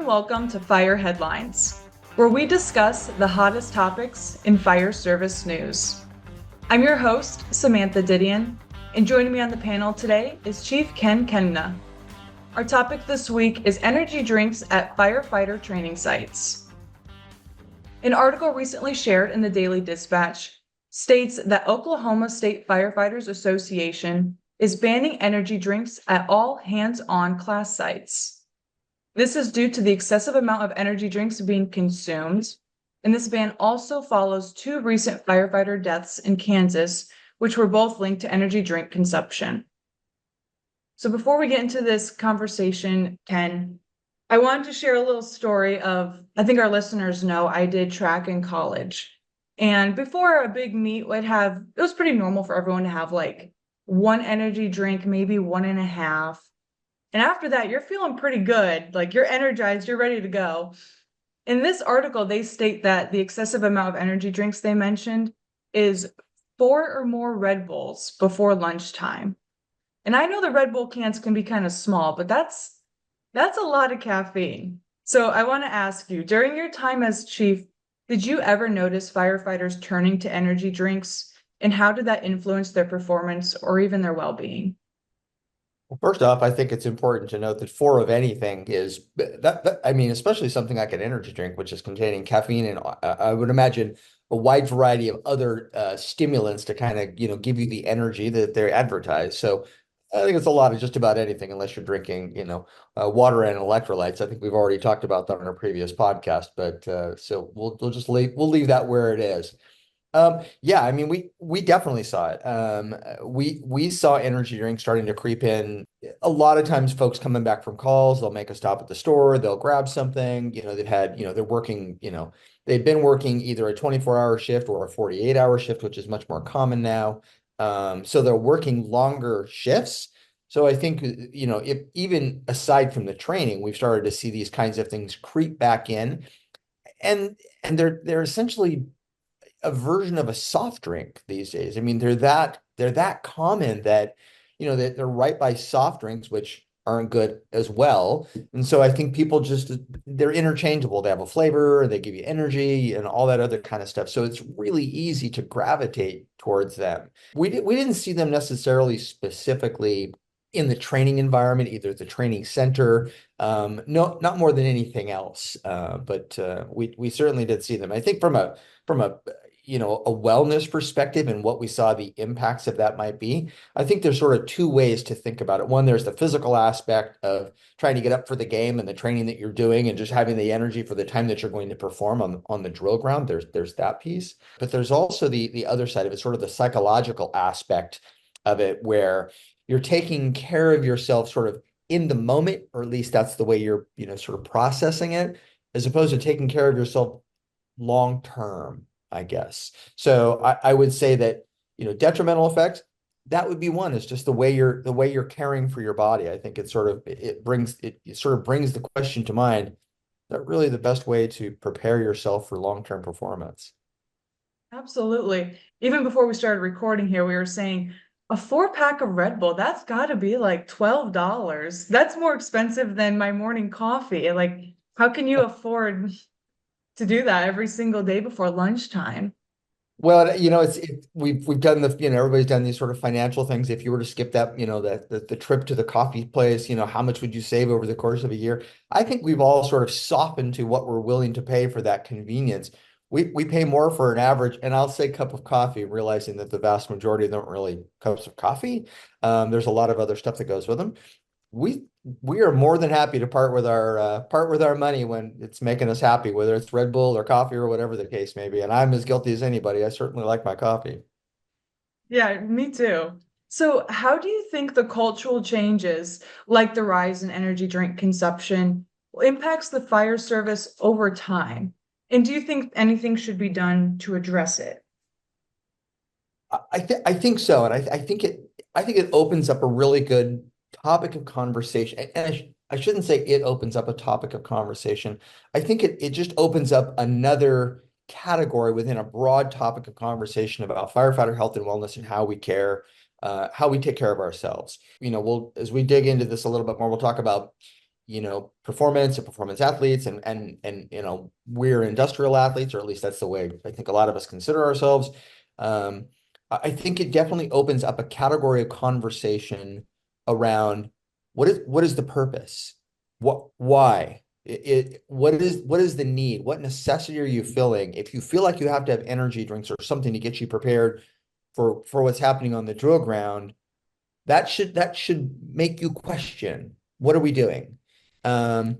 welcome to Fire Headlines, where we discuss the hottest topics in fire service news. I'm your host, Samantha Didion, and joining me on the panel today is Chief Kehmna. Our topic this week is energy drinks at firefighter training sites. An article recently shared in the Daily Dispatch states that Oklahoma State Firefighters Association is banning energy drinks at all hands-on class sites. This is due to the excessive amount of energy drinks being consumed, and this ban also follows two recent firefighter deaths in Kansas, which were both linked to energy drink consumption. So before we get into this conversation, Ken, I wanted to share a little story of, I think our listeners know I did track in college. And before a big meet it was pretty normal for everyone to have like one energy drink, maybe one and a half. And after that, you're feeling pretty good. Like you're energized, you're ready to go. In this article, they state that the excessive amount of energy drinks they mentioned is 4 or more Red Bulls before lunchtime. And I know the Red Bull cans can be kind of small, but that's a lot of caffeine. So I want to ask you, during your time as chief, did you ever notice firefighters turning to energy drinks? And how did that influence their performance or even their well-being? Well, first off, I think it's important to note that four of anything is I mean, especially something like an energy drink, which is containing caffeine and I would imagine a wide variety of other stimulants to kind of, give you the energy that they're advertised. So I think it's a lot of just about anything, unless you're drinking, water and electrolytes. I think we've already talked about that on our previous podcast, but so we'll leave that where it is. Yeah, I mean, we definitely saw it. We saw energy drinks starting to creep in. A lot of times, folks coming back from calls, they'll make a stop at the store, they'll grab something. They're working. They've been working either a 24-hour shift or a 48-hour shift, which is much more common now. So they're working longer shifts. So I think, if even aside from the training, we've started to see these kinds of things creep back in, and they're essentially a version of a soft drink these days. I mean, they're that common that, that they're right by soft drinks, which aren't good as well. And so I think people they're interchangeable. They have a flavor, they give you energy and all that other kind of stuff. So it's really easy to gravitate towards them. We didn't see them necessarily specifically in the training environment, either at the training center, no, not more than anything else. But we certainly did see them. I think from a a wellness perspective and what we saw the impacts of that might be. I think there's sort of two ways to think about it. One, there's the physical aspect of trying to get up for the game and the training that you're doing and just having the energy for the time that you're going to perform on the drill ground. There's that piece. But there's also the other side of it, sort of the psychological aspect of it, where you're taking care of yourself sort of in the moment, or at least that's the way you're, sort of processing it, as opposed to taking care of yourself long term, I guess. So I would say that, detrimental effects, that would be one, is just the way you're caring for your body. I think it sort of brings the question to mind, that really the best way to prepare yourself for long-term performance. Absolutely. Even before we started recording here, we were saying a 4-pack of Red Bull, that's got to be like $12. That's more expensive than my morning coffee. Like, how can you afford to do that every single day before lunchtime? Well, we've done everybody's done these sort of financial things. If you were to skip that, the trip to the coffee place, how much would you save over the course of a year? I think we've all sort of softened to what we're willing to pay for that convenience. We pay more for an average, and I'll say cup of coffee, realizing that the vast majority of them aren't really cups of coffee. There's a lot of other stuff that goes with them. We we are more than happy to part with our money when it's making us happy, whether it's Red Bull or coffee or whatever the case may be. And I'm as guilty as anybody. I certainly like my coffee. Yeah, me too. So, how do you think the cultural changes, like the rise in energy drink consumption, impacts the fire service over time? And do you think anything should be done to address it? I think so, and I think it opens up a really good topic of conversation. And I shouldn't say it opens up a topic of conversation. I think it just opens up another category within a broad topic of conversation about firefighter health and wellness and how we take care of ourselves. We'll, as we dig into this a little bit more, we'll talk about, performance and performance athletes, and we're industrial athletes, or at least that's the way I think a lot of us consider ourselves. Um, I think it definitely opens up a category of conversation around what is the purpose? Why? What is the need? What necessity are you feeling? If you feel like you have to have energy drinks or something to get you prepared for what's happening on the drill ground, that should make you question, what are we doing? Um,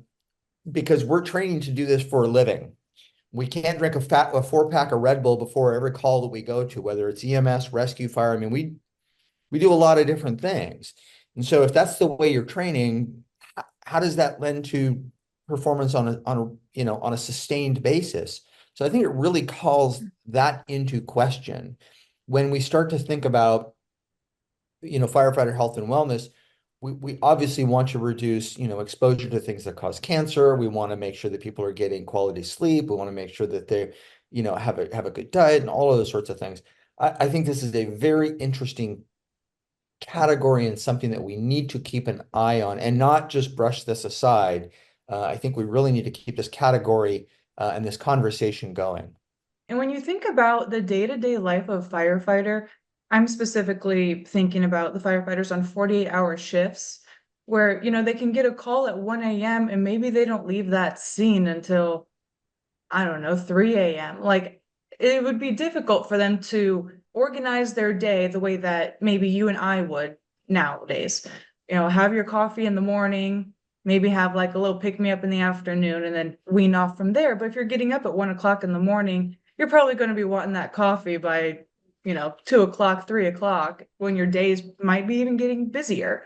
because we're training to do this for a living. We can't drink a 4 pack of Red Bull before every call that we go to, whether it's EMS, rescue, fire. I mean, we do a lot of different things. And so if that's the way you're training, how does that lend to performance on a sustained basis? So I think it really calls that into question when we start to think about firefighter health and wellness. We obviously want to reduce, exposure to things that cause cancer. We want to make sure that people are getting quality sleep. We want to make sure that they, have a good diet and all of those sorts of things. I think this is a very interesting category and something that we need to keep an eye on and not just brush this aside. I think we really need to keep this category and this conversation going. And when you think about the day-to-day life of firefighter, I'm specifically thinking about the firefighters on 48-hour shifts where, they can get a call at 1 a.m. and maybe they don't leave that scene until, I don't know, 3 a.m. Like it would be difficult for them to organize their day the way that maybe you and I would nowadays. Have your coffee in the morning, maybe have like a little pick me up in the afternoon and then wean off from there. But if you're getting up at 1 o'clock in the morning, you're probably going to be wanting that coffee by, 2 o'clock, 3 o'clock when your days might be even getting busier.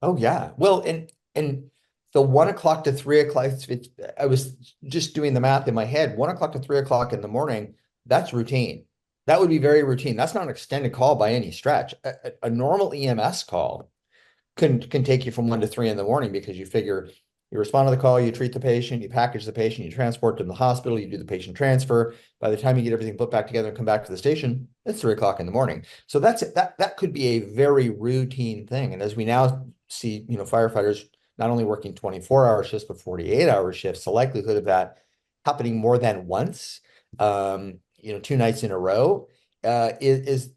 Oh yeah. Well, and the 1 o'clock to 3 o'clock, I was just doing the math in my head. 1 o'clock to 3 o'clock in the morning, that's routine. That would be very routine. That's not an extended call by any stretch. A normal EMS call can take you from 1 to 3 in the morning because you figure you respond to the call, you treat the patient, you package the patient, you transport them to the hospital, you do the patient transfer. By the time you get everything put back together and come back to the station, it's 3 o'clock in the morning. So that could be a very routine thing. And as we now see, firefighters not only working 24-hour shifts, but 48-hour shifts, the likelihood of that happening more than once, 2 nights in a row, is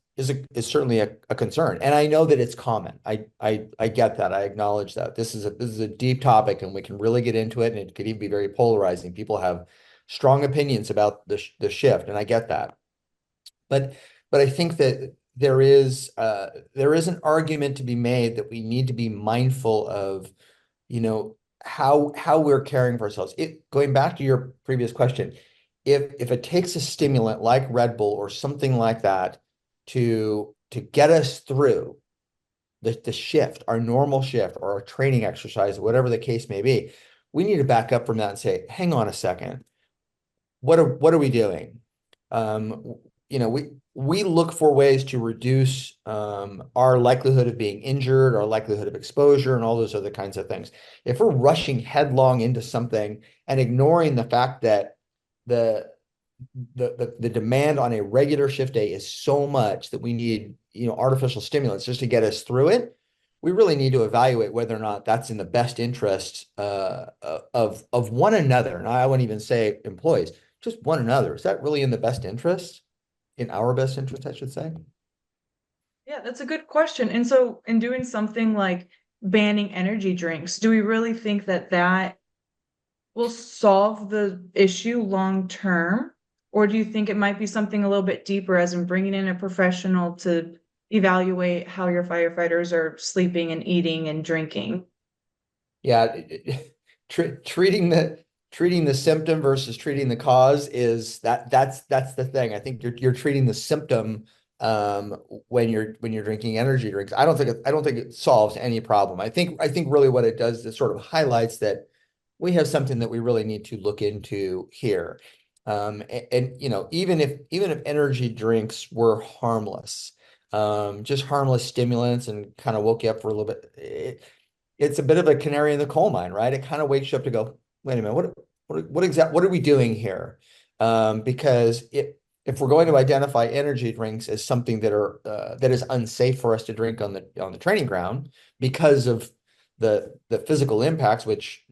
certainly a concern. And I know that it's common. I get that. I acknowledge that. This is a deep topic and we can really get into it, and it could even be very polarizing. People have strong opinions about the shift, and I get that. But I think that there is an argument to be made that we need to be mindful of, how we're caring for ourselves. Going back to your previous question, if it takes a stimulant like Red Bull or something like that to get us through the shift, our normal shift or our training exercise, whatever the case may be, we need to back up from that and say, hang on a second, what are we doing? We look for ways to reduce our likelihood of being injured, our likelihood of exposure, and all those other kinds of things. If we're rushing headlong into something and ignoring the fact that the the demand on a regular shift day is so much that we need, artificial stimulants just to get us through it, we really need to evaluate whether or not that's in the best interest of one another. And I wouldn't even say employees, just one another. Is that really in the best interest? In our best interest, I should say. Yeah, that's a good question. And so, in doing something like banning energy drinks, do we really think that that will solve the issue long term? Or do you think it might be something a little bit deeper, as in bringing in a professional to evaluate how your firefighters are sleeping and eating and drinking? Yeah, treating the symptom versus treating the cause that's the thing. I think you're treating the symptom um when you're drinking energy drinks. I don't think it solves any problem. I think really what it does is sort of highlights that we have something that we really need to look into here. And even if energy drinks were harmless, just harmless stimulants and kind of woke you up for a little bit, it's a bit of a canary in the coal mine, right? It kind of wakes you up to go, wait a minute, what are we doing here? Because if we're going to identify energy drinks as something that is unsafe for us to drink on the training ground because of the physical impacts, which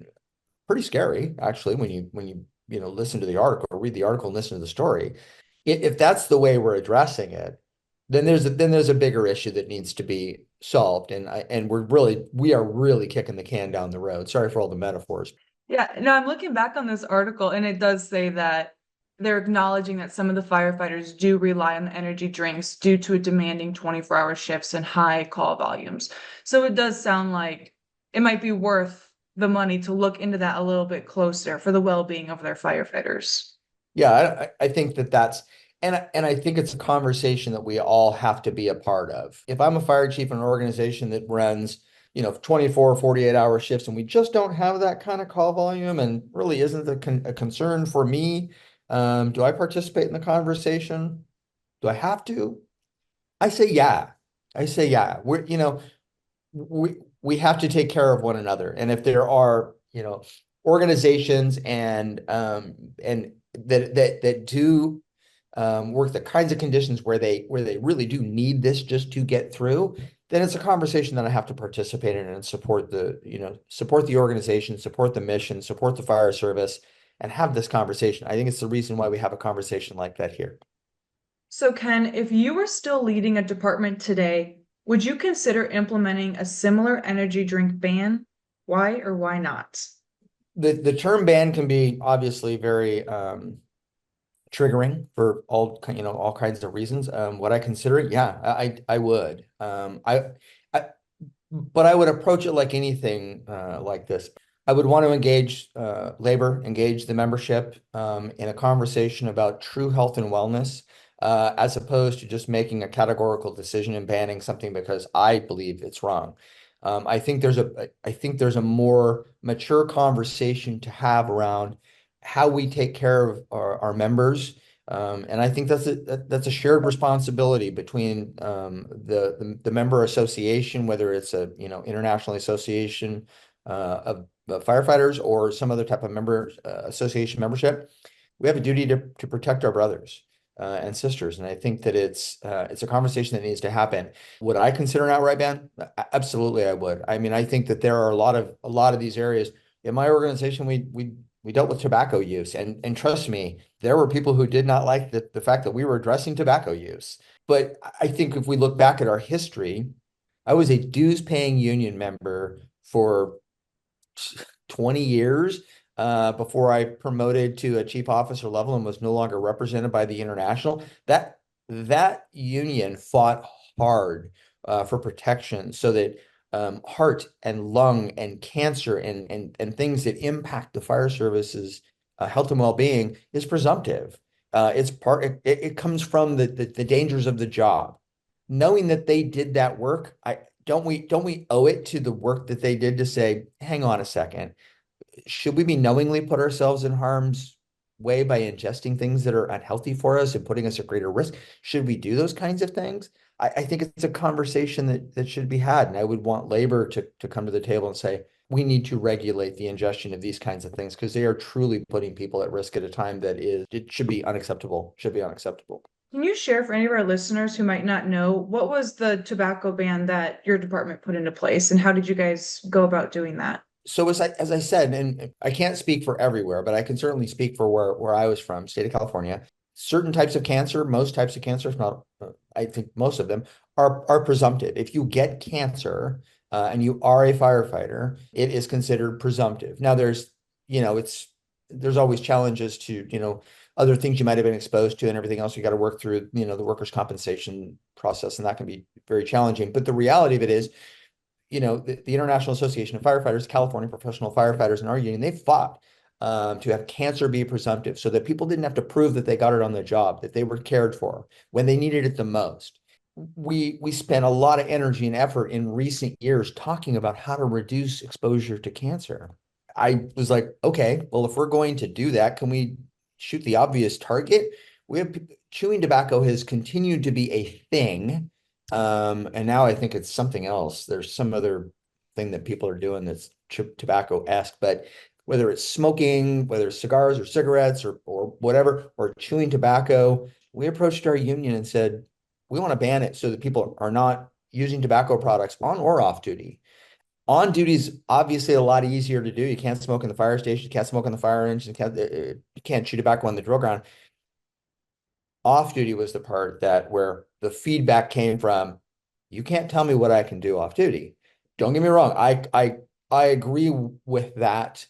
pretty scary actually when you know listen to the article or read the article and listen to the story. If that's the way we're addressing it, then there's a bigger issue that needs to be solved, and we are really kicking the can down the road. Sorry for all the metaphors. Yeah, no, I'm looking back on this article and it does say that they're acknowledging that some of the firefighters do rely on the energy drinks due to a demanding 24-hour shifts and high call volumes. So it does sound like it might be worth the money to look into that a little bit closer for the well-being of their firefighters. Yeah, I think and I think it's a conversation that we all have to be a part of. If I'm a fire chief in an organization that runs, 24, 48-hour shifts, and we just don't have that kind of call volume and really isn't a concern for me, do I participate in the conversation? Do I have to? I say yeah. I say yeah. We have to take care of one another. And if there are, organizations and that do work the kinds of conditions where they really do need this just to get through, then it's a conversation that I have to participate in and support the organization, support the mission, support the fire service, and have this conversation. I think it's the reason why we have a conversation like that here. So, Ken, if you were still leading a department today, would you consider implementing a similar energy drink ban? Why or why not? The term ban can be obviously very triggering for all kinds of reasons. Would I consider it? Yeah, I would. I but I would approach it like anything like this. I would want to engage labor, engage the membership in a conversation about true health and wellness, as opposed to just making a categorical decision and banning something because I believe it's wrong. I think there's a more mature conversation to have around how we take care of our members. And I think that's a shared responsibility between the member association, whether it's a international association of firefighters or some other type of member association membership. We have a duty to protect our brothers and sisters, and I think that it's a conversation that needs to happen. Would I consider an outright ban? Absolutely, I would. I mean, I think that there are a lot of these areas in my organization. We dealt with tobacco use, and trust me, there were people who did not like the fact that we were addressing tobacco use. But I think if we look back at our history, I was a dues paying union member for 20 years before I promoted to a chief officer level and was no longer represented by the international. That union fought hard for protection so that heart and lung and cancer and things that impact the fire service's health and well-being is presumptive. It comes from the dangers of the job. Knowing that they did that work, don't we owe it to the work that they did to say, hang on a second, should we be knowingly put ourselves in harm's way by ingesting things that are unhealthy for us and putting us at greater risk? Should we do those kinds of things? I think it's a conversation that should be had. And I would want labor to come to the table and say, we need to regulate the ingestion of these kinds of things because they are truly putting people at risk at a time it should be unacceptable, should be unacceptable. Can you share for any of our listeners who might not know what was the tobacco ban that your department put into place and how did you guys go about doing that? So as I said, and I can't speak for everywhere, but I can certainly speak for where I was from, state of California. Certain types of cancer, most types of cancer, if not, I think most of them are presumptive. If you get cancer and you are a firefighter, it is considered presumptive. Now there's always challenges to, other things you might have been exposed to and everything else. You got to work through, the workers' compensation process, and that can be very challenging. But the reality of it is, the International Association of Firefighters, California Professional Firefighters, and our union, they fought to have cancer be presumptive so that people didn't have to prove that they got it on the job, that they were cared for when they needed it the most. We spent a lot of energy and effort in recent years talking about how to reduce exposure to cancer. I was like, okay, well, if we're going to do that, can we shoot the obvious target? Chewing tobacco has continued to be a thing. And now I think it's something else. There's some other thing that people are doing that's tobacco-esque, but whether it's smoking, whether it's cigars or cigarettes or whatever, or chewing tobacco, we approached our union and said, we want to ban it so that people are not using tobacco products on or off duty. On duty is obviously a lot easier to do. You can't smoke in the fire station, you can't smoke in the fire engine, you can't chew tobacco on the drill ground. Off duty was the part that where the feedback came from, you can't tell me what I can do off duty. Don't get me wrong, I agree with that,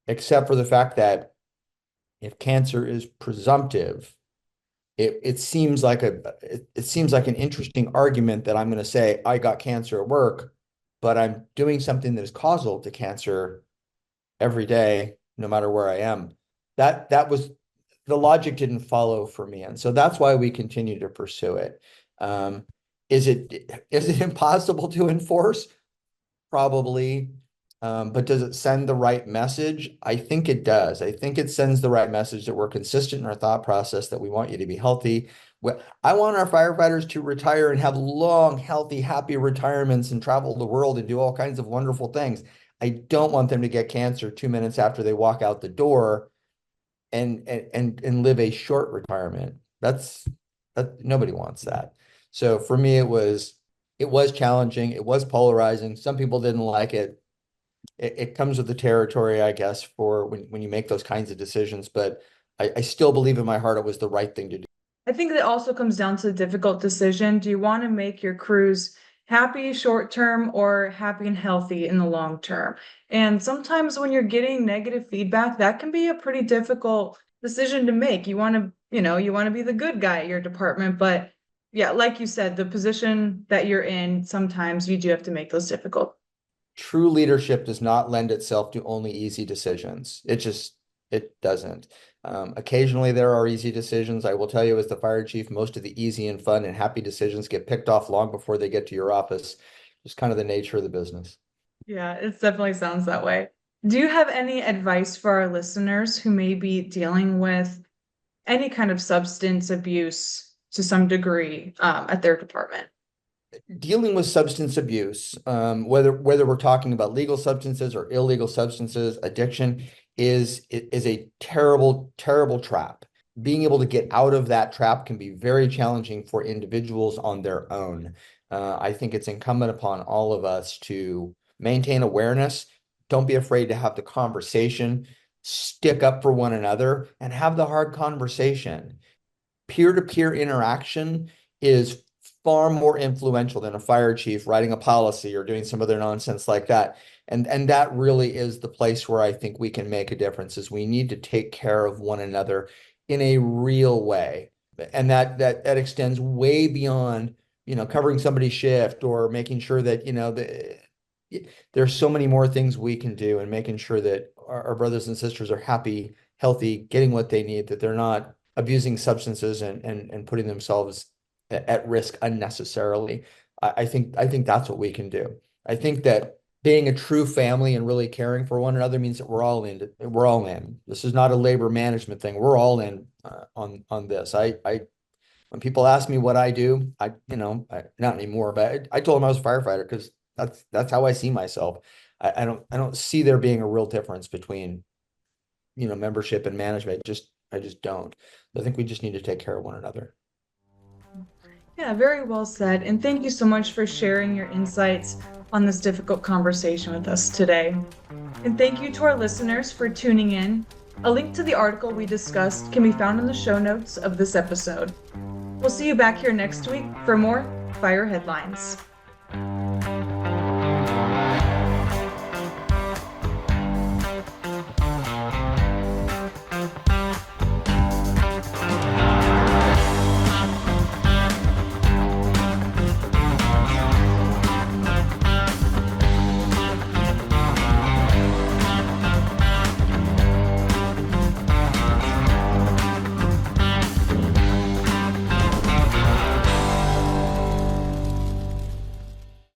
except for the fact that if cancer is presumptive, it seems like it seems like an interesting argument that I'm going to say I got cancer at work, but I'm doing something that is causal to cancer every day, no matter where I am. That was the logic didn't follow for me, and so that's why we continue to pursue it. Um, is it impossible to enforce? Probably. But does it send the right message? I think it does. I think it sends the right message that we're consistent in our thought process, that we want you to be healthy. I want our firefighters to retire and have long, healthy, happy retirements and travel the world and do all kinds of wonderful things. I don't want them to get cancer 2 minutes after they walk out the door and live a short retirement. That nobody wants that. So for me, it was challenging. It was polarizing. Some people didn't like it. It comes with the territory, I guess, for when you make those kinds of decisions. But I still believe in my heart it was the right thing to do. I think that also comes down to a difficult decision. Do you want to make your crews happy short term or happy and healthy in the long term? And sometimes when you're getting negative feedback, that can be a pretty difficult decision to make. You want to, you want to be the good guy at your department, but yeah, like you said, the position that you're in, sometimes you do have to make those difficult. True leadership does not lend itself to only easy decisions. It doesn't. Occasionally there are easy decisions. I will tell you, as the fire chief, most of the easy and fun and happy decisions get picked off long before they get to your office. Just kind of the nature of the business. Yeah, it definitely sounds that way. Do you have any advice for our listeners who may be dealing with any kind of substance abuse to some degree at their department? Dealing with substance abuse, whether we're talking about legal substances or illegal substances, addiction is a terrible, terrible trap. Being able to get out of that trap can be very challenging for individuals on their own. I think it's incumbent upon all of us to maintain awareness. Don't be afraid to have the conversation, stick up for one another, and have the hard conversation. Peer-to-peer interaction is far more influential than a fire chief writing a policy or doing some other nonsense like that. And that really is the place where I think we can make a difference, is we need to take care of one another in a real way. And that extends way beyond, covering somebody's shift or making sure that, there's so many more things we can do, and making sure that our brothers and sisters are happy, healthy, getting what they need, that they're not abusing substances and putting themselves at risk unnecessarily. I think that's what we can do. I think that being a true family and really caring for one another means that we're all in. We're all in. This is not a labor management thing. We're all in on this. When people ask me what I do, not anymore, but I told them I was a firefighter because that's how I see myself. I don't see there being a real difference between membership and management. I just don't. I think we just need to take care of one another. Yeah, very well said. And thank you so much for sharing your insights on this difficult conversation with us today. And thank you to our listeners for tuning in. A link to the article we discussed can be found in the show notes of this episode. We'll see you back here next week for more Fire Headlines.